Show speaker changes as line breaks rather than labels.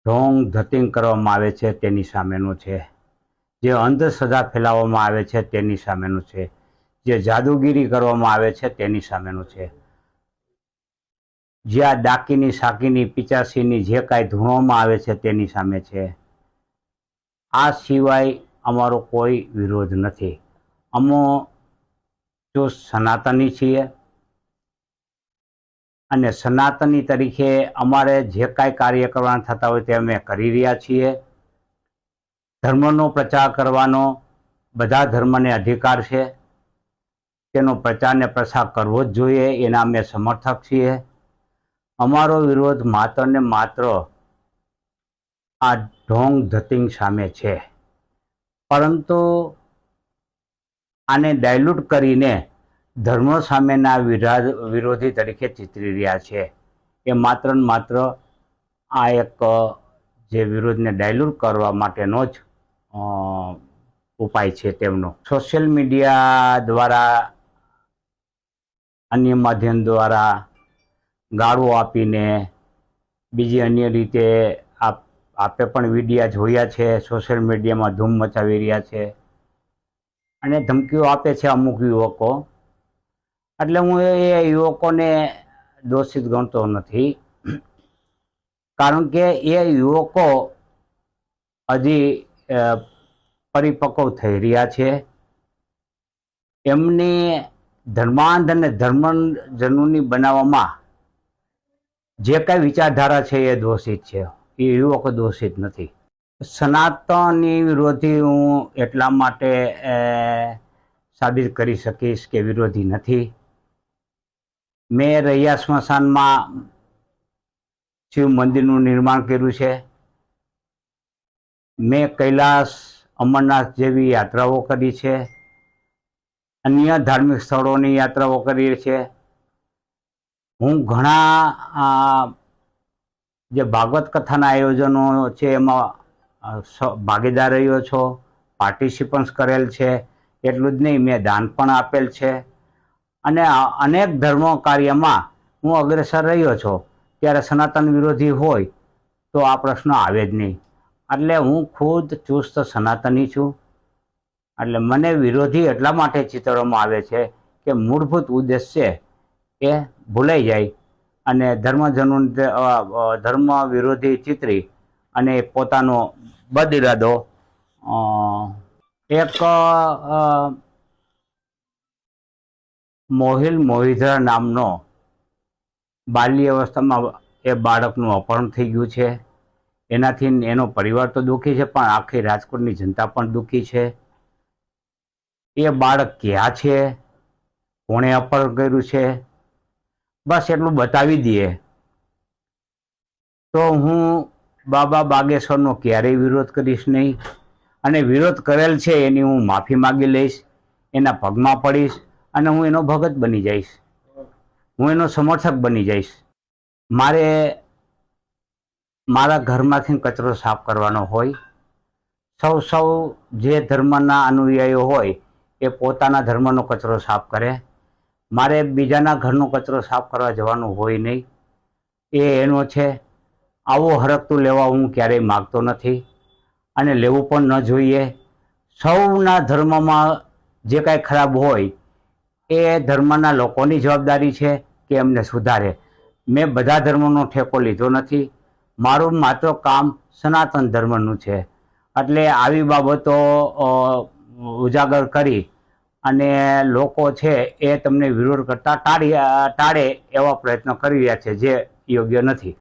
ઢોંગ ધતિંગ કરવામાં આવે છે તેની સામેનું છે, જે અંધશ્રદ્ધા ફેલાવવામાં આવે છે તેની સામેનું છે, જે જાદુગીરી કરવામાં આવે છે તેની સામેનું છે, જ્યાં ડાકીની સાકીની પિચાસીની જે કાંઈ ધૂણવામાં આવે છે તેની સામે છે. આ સિવાય અમારો કોઈ વિરોધ નથી. અમો જો સનાતની છીએ અને સનાતની તરીકે અમારે જે કાંઈ કાર્ય કરવાના થતા હોય તે અમે કરી રહ્યા છીએ. ધર્મનો પ્રચાર કરવાનો બધા ધર્મને અધિકાર છે, તેનો પ્રચાર ને પ્રસાર કરવો જ જોઈએ, એના અમે સમર્થક છીએ. અમારો વિરોધ માત્ર ને માત્ર આ ઢોંગ ધતિંગ સામે છે, પરંતુ આને ડાયલ્યુટ કરીને ધર્મ સામેના વિરોધી તરીકે ચિતરી રહ્યા છે. એ માત્ર ને માત્ર આ એક જે વિરોધને ડાયલ્યુટ કરવા માટેનો જ ઉપાય છે તેમનો. સોશિયલ મીડિયા દ્વારા, અન્ય માધ્યમ દ્વારા ગાળો આપીને, બીજી અન્ય રીતે આપે પણ વિડીયા જોયા છે, સોશિયલ મીડિયામાં ધૂમ મચાવી રહ્યા છે અને ધમકીઓ આપે છે અમુક યુવકો. એટલે હું એ યુવકોને દોષિત ગણતો નથી, કારણ કે એ યુવકો હજી પરિપક્વ થઈ રહ્યા છે. એમની ધર્માંધ અને ધર્મજનૂની બનાવવામાં જે કાંઈ વિચારધારા છે એ દોષિત છે, એ યુવકો દોષિત નથી. સનાતની વિરોધી હું એટલા માટે સાબિત કરી શકીશ કે વિરોધી નથી. મેં રૈયા સ્મશાનમાં શિવ મંદિરનું નિર્માણ કર્યું છે. મેં કૈલાસ, અમરનાથ જેવી યાત્રાઓ કરી છે, અન્ય ધાર્મિક સ્થળોની યાત્રાઓ કરી છે. હું ઘણા જે ભાગવત કથાના આયોજનો છે એમાં ભાગીદાર રહ્યો છો, પાર્ટિસિપન્સ કરેલ છે. એટલું જ નહીં, મેં દાન પણ આપેલ છે અને અનેક ધર્મ કાર્યમાં હું અગ્રેસર રહ્યો છું. ત્યારે સનાતન વિરોધી હોય તો આ પ્રશ્ન આવે જ નહીં. એટલે હું ખુદ ચુસ્ત સનાતની છું. એટલે મને વિરોધી એટલા માટે ચિતરવામાં આવે છે કે મૂળભૂત ઉદ્દેશ્ય એ ભૂલાઈ જાય અને ધર્મ વિરોધી ચિતરી અને પોતાનો બદ ઇરાદો એક મોહિલ મોહિધરા નામનો બાલ્ય અવસ્થામાં એ બાળકનું અપહરણ થઈ ગયું છે. એનાથી એનો પરિવાર તો દુઃખી છે, પણ આખી રાજકોટની જનતા પણ દુઃખી છે. એ બાળક ક્યાં છે, કોણે અપહરણ કર્યું છે, બસ એટલું બતાવી દઈએ તો હું બાબા બાગેશ્વરનો ક્યારેય વિરોધ કરીશ નહીં. અને વિરોધ કરેલ છે એની હું માફી માગી લઈશ, એના પગમાં પડીશ અને હું એનો ભગત બની જઈશ, હું એનો સમર્થક બની જઈશ. મારે મારા ઘરમાંથી કચરો સાફ કરવાનો હોય. સૌ જે ધર્મના અનુયાયીઓ હોય એ પોતાના ધર્મનો કચરો સાફ કરે. મારે બીજાના ઘરનો કચરો સાફ કરવા જવાનું હોય નહીં, એ એનો છે. આવો હરકતું લેવા હું ક્યારેય માગતો નથી અને લેવું પણ ન જોઈએ. સૌના ધર્મમાં જે કાંઈ ખરાબ હોય એ ધર્મના લોકોની જવાબદારી છે કે એમને સુધારે. મેં બધા ધર્મનો ઠેકો લીધો નથી, મારું માત્ર કામ સનાતન ધર્મનું છે. એટલે આવી બાબતો ઉજાગર કરી અને લોકો છે એ તમને વિરોધ કરતા ટાળે એવા પ્રયત્નો કરી રહ્યા છે, જે યોગ્ય નથી.